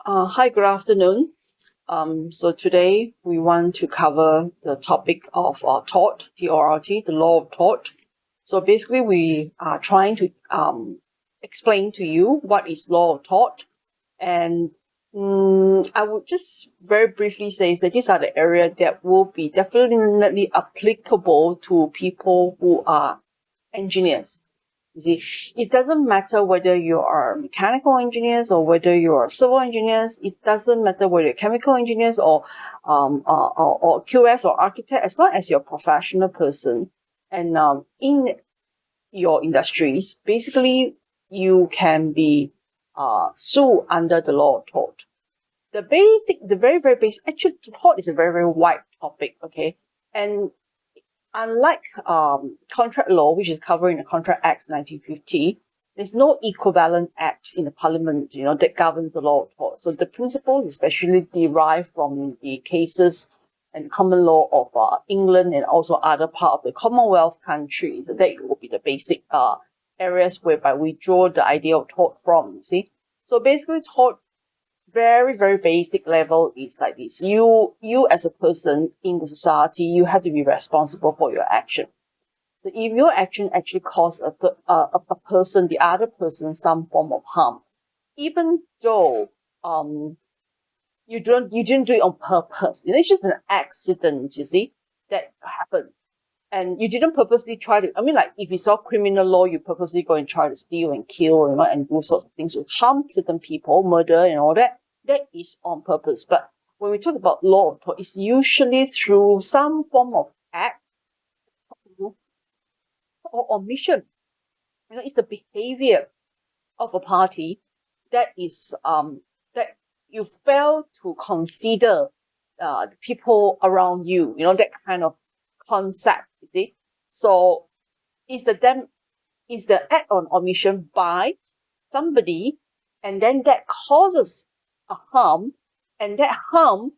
Hi, good afternoon. So today we want to cover the topic of tort, T-O-R-T, the law of tort. So basically we are trying to explain to you what is law of tort, and I would just very briefly say that these are the areas that will be definitely applicable to people who are engineers. You see, it doesn't matter whether you are mechanical engineers or whether you are civil engineers. It doesn't matter whether you're chemical engineers or QS or architect, as long as you're a professional person and in your industries, basically you can be sued under the law of tort. The very, very basic, actually tort is a very, very wide topic, okay? And unlike contract law, which is covered in the Contract Act 1950, there's no equivalent act in the parliament, that governs the law of tort. So the principles especially derive from the cases and common law of England and also other part of the Commonwealth countries. So that will be the basic areas whereby we draw the idea of tort from, you see. So basically tort, very, very basic level is like this. You as a person in the society, you have to be responsible for your action. So if your action actually cause a person, the other person, some form of harm, even though you didn't do it on purpose, it's just an accident, you see, that happened. And you didn't purposely try to, like if you saw criminal law, you purposely go and try to steal and kill, and do sorts of things to harm certain people, murder and all that. That is on purpose. But when we talk about law of tort, it's usually through some form of act or omission. It's the behavior of a party that is that you fail to consider the people around you, that kind of concept, you see. So it's the act on omission by somebody, and then that causes a harm, and that harm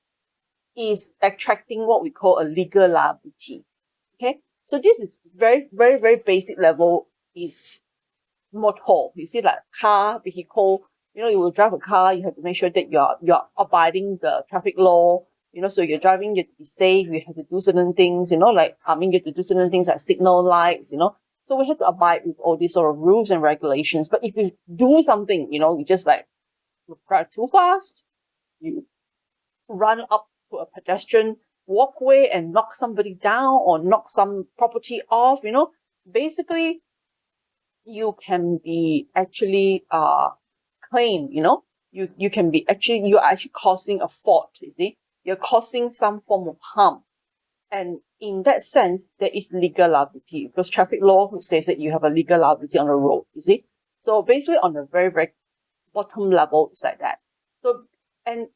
is attracting what we call a legal liability. Okay, so this is very, very, very basic level is motor. You see, like car, vehicle, you will drive a car, you have to make sure that you're abiding the traffic law. So you're driving, you have to be safe, you have to do certain things, you have to do certain things like signal lights, So we have to abide with all these sort of rules and regulations. But if you do something, you just like drive too fast, you run up to a pedestrian walkway and knock somebody down or knock some property off, basically you can be actually claimed, you can be actually, you are actually causing a fault, you see. You're causing some form of harm. And in that sense, there is legal liability, because traffic law says that you have a legal liability on the road, you see. So basically on the very, very bottom level, it's like that. So, and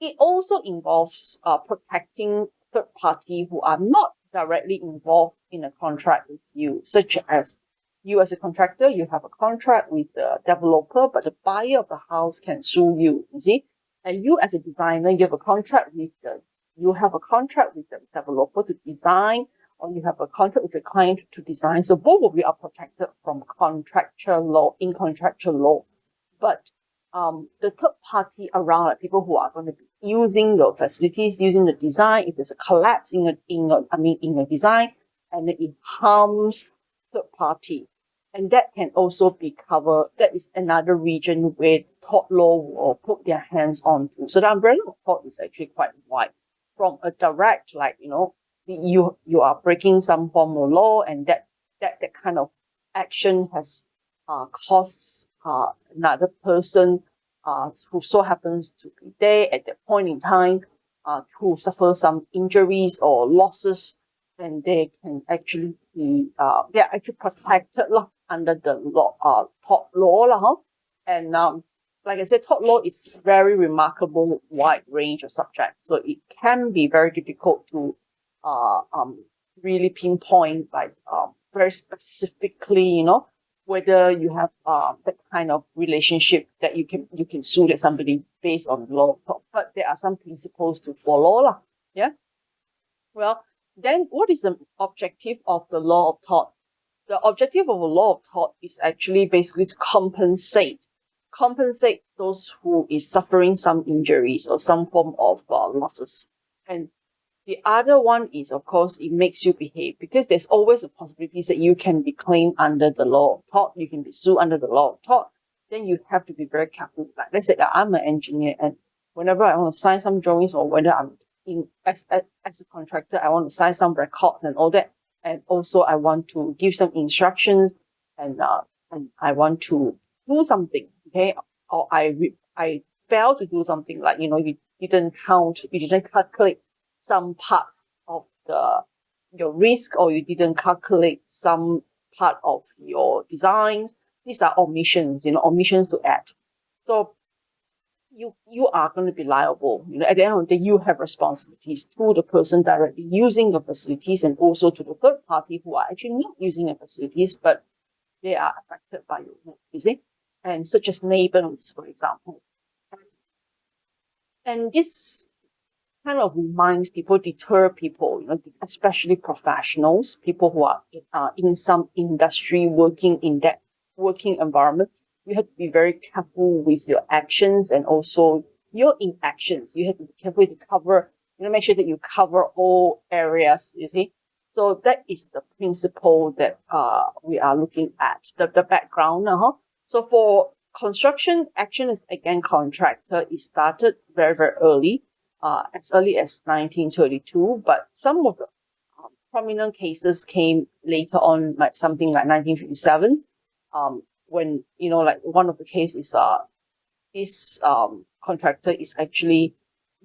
it also involves protecting third party who are not directly involved in a contract with you, such as you as a contractor, you have a contract with the developer, but the buyer of the house can sue you, you see. And you as a designer, you have a contract with the developer to design, or you have a contract with the client to design. So both of you are protected from contractual law, in contractual law. But the third party around, like people who are going to be using your facilities, using the design, if there's a collapse in your design, and then it harms third party, and that can also be covered. That is another region where tort law will put their hands on to. So the umbrella of tort is actually quite wide, from a direct, like, you are breaking some form of law, and that kind of action has caused another person who so happens to be there at that point in time to suffer some injuries or losses, and they can actually be they're actually protected under the law, tort law. And like I said, tort law is very remarkable wide range of subjects, so it can be very difficult to really pinpoint, like very specifically, whether you have that kind of relationship that you can sue that somebody based on the law of tort. But there are some principles to follow, yeah. Well, then what is the objective of the law of tort? The objective of a law of tort is actually basically to compensate compensate those who is suffering some injuries or some form of losses. And the other one is, of course, it makes you behave, because there's always a possibility that you can be claimed under the law of tort, you can be sued under the law of tort. Then you have to be very careful. Like, let's say that I'm an engineer, and whenever I want to sign some drawings, or whether I'm as a contractor, I want to sign some records and all that, and also I want to give some instructions, and I want to do something, okay, or I fail to do something, like, you didn't calculate some parts of your risk, or you didn't calculate some part of your designs. These are omissions, omissions to add. So you are going to be liable. At the end of the day, you have responsibilities to the person directly using the facilities, and also to the third party who are actually not using the facilities, but they are affected by your work, you see, and such as neighbors, for example. And this kind of reminds people, deter people, especially professionals, people who are in some industry, working in that working environment. You have to be very careful with your actions and also your inactions. You have to be careful to cover, make sure that you cover all areas, you see. So that is the principle that we are looking at, the background. So for construction actions against contractor, it started very, very early. As early as 1932, but some of the prominent cases came later on, like something like 1957, when, like one of the cases, this contractor is actually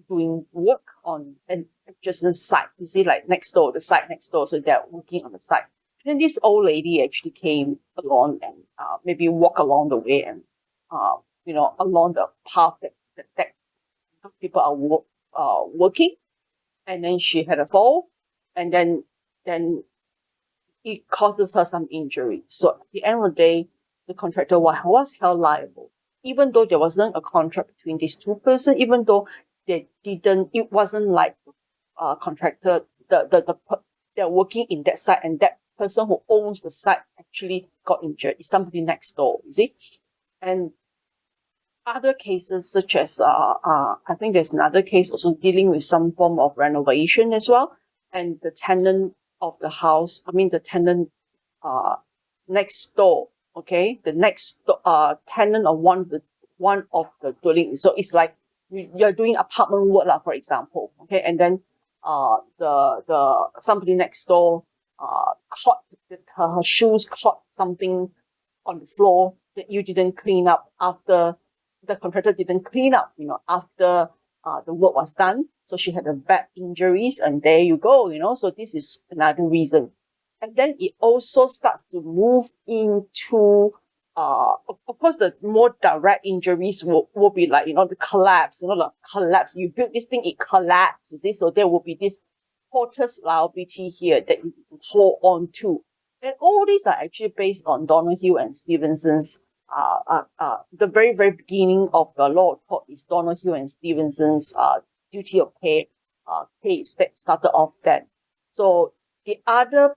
doing work on an adjacent site, you see, like next door, the site next door, so they're working on the site. And then this old lady actually came along and maybe walk along the way, and along the path that those people are working, and then she had a fall, and then it causes her some injury. So at the end of the day, the contractor was held liable, even though there wasn't a contract between these two persons, even though it wasn't like contractor, they're working in that site, and that person who owns the site actually got injured. It's somebody next door, you see. And other cases, such as I think there's another case also dealing with some form of renovation as well, and the tenant of the house, the tenant next door, okay, the next tenant of one of the dwellings. So it's like you're doing apartment work, for example, okay, and then the somebody next door caught her shoes caught something on the floor that you didn't clean up after. The contractor didn't clean up, after the work was done. So she had a bad injuries, and there you go, So this is another reason. And then it also starts to move into, of course, the more direct injuries will be like, the collapse, the collapse. You build this thing, it collapses, you see? So there will be this porter's liability here that you need to hold on to. And all these are actually based on Donoghue and Stevenson's the very, very beginning of the law of tort is Donoghue and Stevenson's duty of care case that started off then. So the other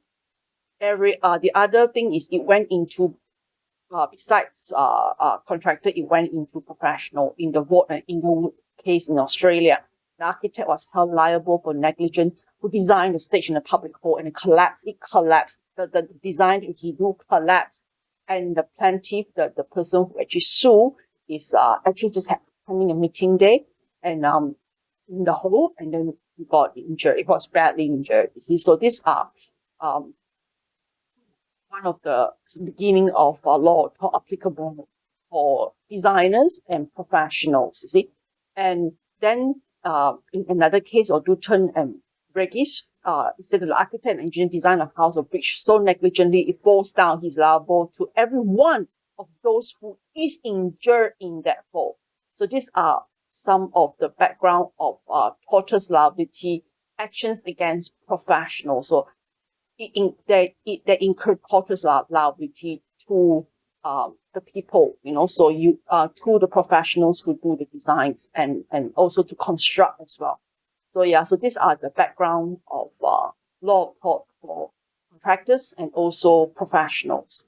thing is it went into besides contractor, it went into professional. In the Ward and Inglewood case in Australia, the architect was held liable for negligence who designed the stage in the public hall, and it collapsed. The design that he do collapsed. And the plaintiff, the person who actually sued, is actually just having a meeting there, and in the hall, and then he got injured. It was badly injured, you see. So these are one of the beginning of law applicable for designers and professionals, you see. And then in another case of Dutton and Regis, it said that the architect and engineer design a house or bridge so negligently it falls down, he's liable to every one of those who is injured in that fall. So these are some of the background of tortious liability actions against professionals. So they incur tortious liability to the people, so you to the professionals who do the designs and also to construct as well. So yeah, so these are the background of law of tort for contractors and also professionals.